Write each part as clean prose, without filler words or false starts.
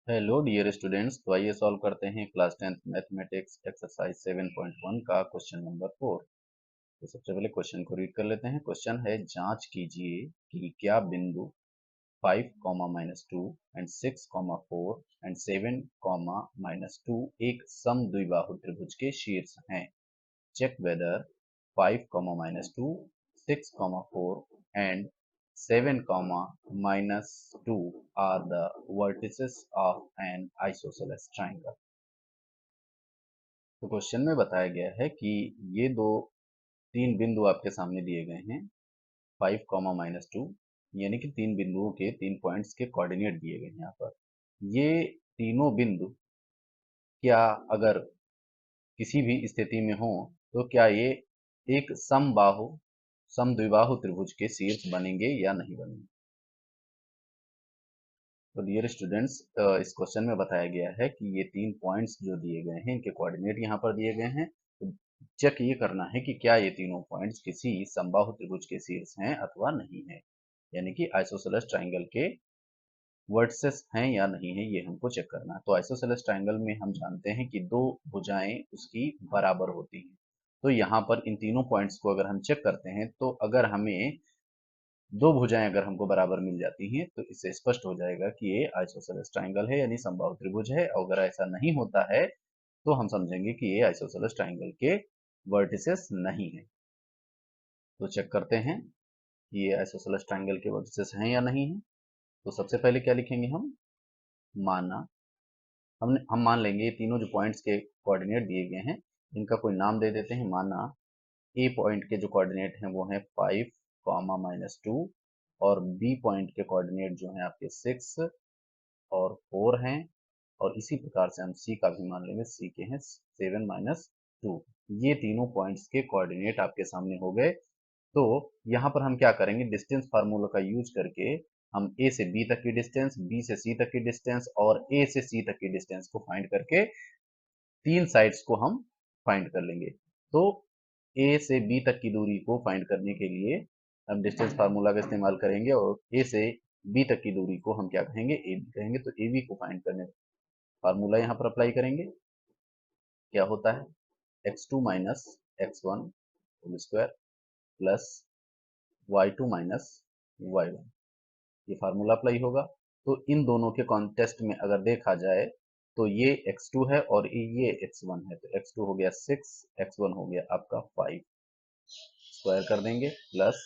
Hello dear students, तो आइए solve करते हैं क्लास 10th मैथमेटिक्स एक्सरसाइज 7.1 का क्वेश्चन नंबर 4। तो सबसे पहले क्वेश्चन को रीड कर लेते हैं। क्वेश्चन है, जांच कीजिए कि क्या बिंदु 5, -2 एंड 6, 4 एंड 7, -2 एक समद्विबाहु त्रिभुज के शीर्ष हैं। Check whether 5, -2, 6, 4 and 7, -2 are the vertices of an isosceles triangle। तो क्वेश्चन में बताया गया है कि ये तीन बिंदु आपके सामने दिए गए हैं। 5, -2 यानी कि तीन बिंदुओं के 3 पॉइंट्स के कोऑर्डिनेट दिए गए हैं यहाँ पर। ये तीनों बिंदु क्या अगर किसी भी स्थिति में हो तो क्या ये एक समद्विबाहु त्रिभुज के शीर्ष बनेंगे या नहीं बनेंगे। तो डियर स्टूडेंट्स, इस क्वेश्चन में बताया गया है कि ये 3 पॉइंट्स जो दिए गए हैं इनके कोऑर्डिनेट यहाँ पर दिए गए हैं। तो चेक ये करना है कि क्या ये तीनों पॉइंट्स किसी समबाहु त्रिभुज के शीर्ष हैं अथवा नहीं है, यानी कि आइसोसेलेस ट्राइंगल के वर्टिसेस हैं या नहीं है, ये हमको चेक करना है। तो आइसोसेलेस ट्राइंगल में हम जानते हैं कि दो भुजाएं उसकी बराबर होती हैं। तो यहाँ पर इन तीनों पॉइंट्स को अगर हम चेक करते हैं तो अगर हमें दो भुजाएं अगर हमको बराबर मिल जाती हैं तो इससे स्पष्ट हो जाएगा कि ये आइसोसेलेस ट्राइंगल है, यानी समबाहु त्रिभुज है। और अगर ऐसा नहीं होता है तो हम समझेंगे कि ये आइसोसेलेस ट्राइंगल के वर्टिसेस नहीं है। तो चेक करते हैं कि ये आइसोसेलेस ट्राइंगल के वर्टिसेस हैं या नहीं है। तो सबसे पहले क्या लिखेंगे हम, माना हम मान लेंगे ये तीनों जो पॉइंट्स के कोऑर्डिनेट दिए गए हैं इनका कोई नाम दे देते हैं। माना ए पॉइंट के जो कोऑर्डिनेट हैं वो हैं 5, -2 और बी पॉइंट के कोऑर्डिनेट जो हैं आपके 6 और 4 हैं। और इसी प्रकार से हम सी का भी मान लेंगे, सी के हैं 7, -2। ये तीनों पॉइंट्स के कोऑर्डिनेट आपके सामने हो गए। तो यहाँ पर हम क्या करेंगे, डिस्टेंस फार्मूला का यूज करके हम ए से बी तक की डिस्टेंस, बी से सी तक की डिस्टेंस और ए से सी तक की डिस्टेंस को फाइंड करके तीन साइड्स को हम फाइंड कर लेंगे। तो ए से बी तक की दूरी को फाइंड करने के लिए हम डिस्टेंस फार्मूला का इस्तेमाल करेंगे और ए से बी तक की दूरी को हम क्या कहेंगे, ए बी कहेंगे। तो ए बी को फाइंड करने फार्मूला यहाँ पर अप्लाई करेंगे। क्या होता है, x2 minus x1 whole square plus y2 minus y1, ये फार्मूला अप्लाई होगा। तो इन दोनों के कॉन्टेस्ट में अगर देखा जाए तो ये x2 है और ये x1 है। तो x2 हो गया 6, x1 हो गया आपका 5, स्क्वायर कर देंगे प्लस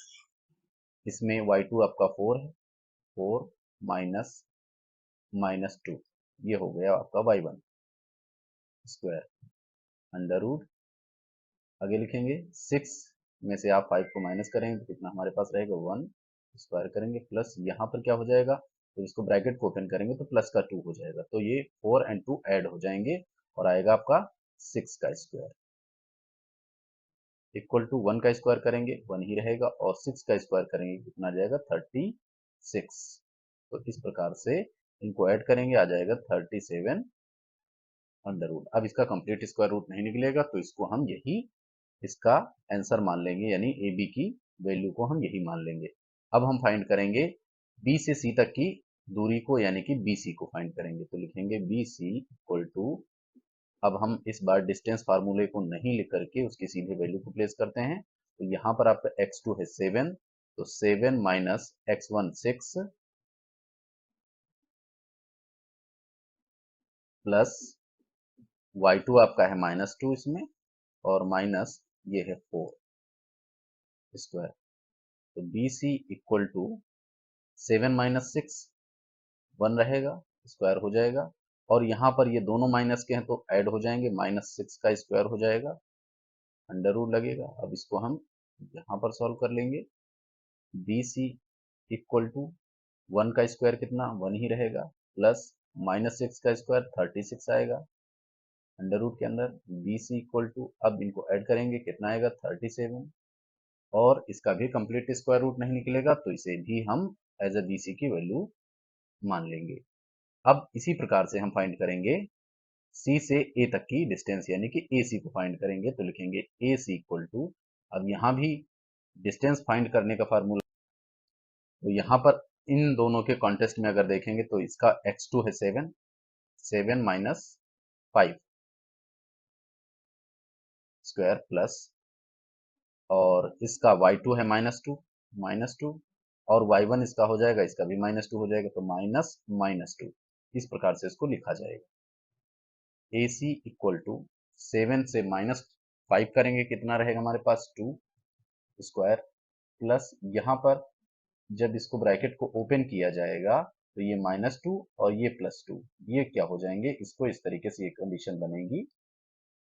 इसमें y2 आपका 4 है, 4 माइनस -2, ये हो गया आपका y1 स्क्वायर अंडर रूट। आगे लिखेंगे 6 में से आप 5 को माइनस करेंगे तो कितना हमारे पास रहेगा, 1 स्क्वायर करेंगे प्लस यहाँ पर क्या हो जाएगा, तो इसको ब्रैकेट को ओपन करेंगे तो प्लस का 2 हो जाएगा। तो ये 4 और 2 ऐड हो जाएंगे और आएगा आपका 6 का स्क्वायर इक्वल टू 1 का स्क्वायर करेंगे 1 ही रहेगा और 6 का स्क्वायर करेंगे कितना आ जाएगा, 36। तो इस प्रकार से इनको ऐड करेंगे आ जाएगा 37 अंडर रूट। अब इसका कंप्लीट स्क्वायर रूट नहीं निकलेगा तो इसको हम यही इसका आंसर मान लेंगे, यानी ए बी की वैल्यू को हम यही मान लेंगे। अब हम फाइंड करेंगे बी से सी तक की दूरी को, यानी कि बी सी को फाइंड करेंगे। तो लिखेंगे बी सी इक्वल टू, अब हम इस बार डिस्टेंस फार्मूले को नहीं लिख करके उसकी सीधे वैल्यू को प्लेस करते हैं। तो यहाँ पर आपका x2 है 7, तो 7 माइनस x1 6 प्लस y2 आपका है -2 इसमें और माइनस ये है 4 स्क्वायर। तो B C equal to 7 minus 6 1 रहेगा, स्क्वायर हो जाएगा और यहाँ पर ये दोनों माइनस के हैं तो ऐड हो जाएंगे, -6 का स्क्वायर हो जाएगा, अंडर रूट लगेगा। अब इसको हम यहाँ पर सॉल्व कर लेंगे। बी सी इक्वल टू 1 का स्क्वायर कितना, 1 ही रहेगा प्लस -6 का स्क्वायर 36 आएगा अंडर रूट के अंदर। बी सी इक्वल टू, अब इनको ऐड करेंगे कितना आएगा, 37 और इसका भी कंप्लीट स्क्वायर रूट नहीं निकलेगा तो इसे भी हम एज ए बी सी की वैल्यू मान लेंगे। अब इसी प्रकार से हम फाइंड करेंगे सी से ए तक की डिस्टेंस, यानी कि ए सी को फाइंड करेंगे। तो लिखेंगे ए सी इक्वल टू, अब यहाँ भी डिस्टेंस फाइंड करने का फार्मूला, तो यहाँ पर इन दोनों के कॉन्टेस्ट में अगर देखेंगे तो इसका x2 है 7 7 माइनस 5 स्क्वायर प्लस, और इसका y2 है माइनस टू, और y1 इसका हो जाएगा, इसका भी -2 हो जाएगा, तो माइनस माइनस टू, इस प्रकार से इसको लिखा जाएगा। AC इक्वल टू 7 से -5 करेंगे, कितना रहेगा हमारे पास 2 स्क्वायर, प्लस यहाँ पर जब इसको ब्रैकेट को ओपन किया जाएगा तो ये -2 और ये +2, ये क्या हो जाएंगे, इसको इस तरीके से ये कंडीशन बनेगी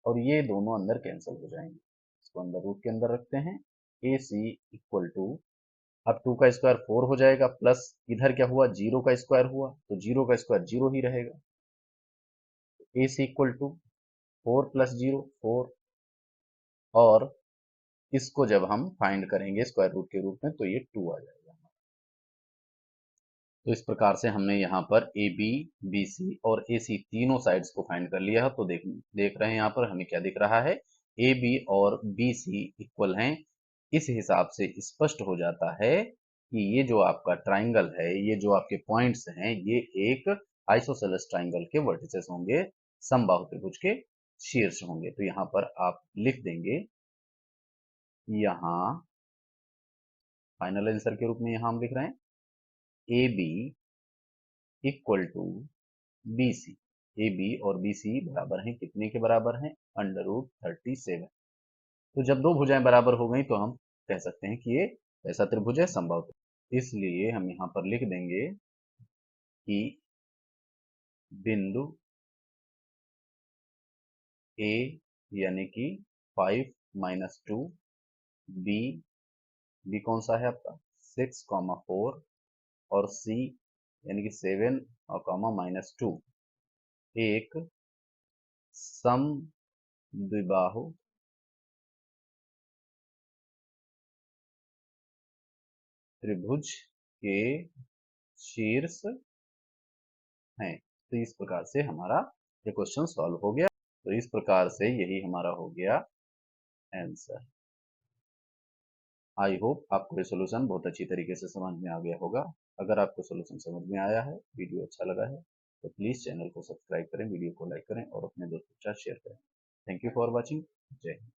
और ये दोनों अंदर कैंसिल हो जाएंगे। इसको अंदर रूट के अंदर रखते हैं। AC इक्वल टू, अब 2 का स्क्वायर 4 हो जाएगा, प्लस इधर क्या हुआ, 0 का स्क्वायर हुआ, तो 0 का स्क्वायर 0 ही रहेगा। AC इक्वल टू 4 + 0 4, और इसको जब हम फाइंड करेंगे स्क्वायर रूट के रूप में तो ये 2 आ जाएगा। तो इस प्रकार से हमने यहाँ पर AB, BC और AC तीनों साइड्स को फाइंड कर लिया है। तो देख रहे हैं यहाँ पर हमें क्या दिख रहा है, AB और BC इक्वल हैं। इस हिसाब से स्पष्ट हो जाता है कि ये जो आपका ट्राइंगल है, ये जो आपके पॉइंट्स हैं, ये एक आइसोसेलेस ट्राइंगल के वर्टिसेस होंगे, समबाहु त्रिभुज के शीर्ष होंगे। तो यहाँ पर आप लिख देंगे, यहाँ फाइनल आंसर के रूप में यहाँ हम लिख रहे हैं AB equal to BC। AB और BC बराबर हैं, कितने के बराबर हैं, √37। तो जब दो भुजाएं बराबर हो गई तो हम कह सकते हैं कि ये ऐसा त्रिभुज है, समबाहु त्रिभुज। इसलिए हम यहाँ पर लिख देंगे कि बिंदु A यानी कि 5 - 2, B कौन सा है आपका 6, 4, और C यानी कि 7 और -2 एक समद्विबाहु त्रिभुज के शीर्ष हैं। तो इस प्रकार से हमारा ये क्वेश्चन सॉल्व हो गया। तो इस प्रकार से यही हमारा हो गया आंसर। आई होप आपको ये सोल्यूशन बहुत अच्छी तरीके से समझ में आ गया होगा। अगर आपको सोल्यूशन समझ में आया है, वीडियो अच्छा लगा है, तो प्लीज़ चैनल को सब्सक्राइब करें, वीडियो को लाइक करें और अपने दोस्तों के साथ शेयर करें। Thank you for watching. जय हिंद।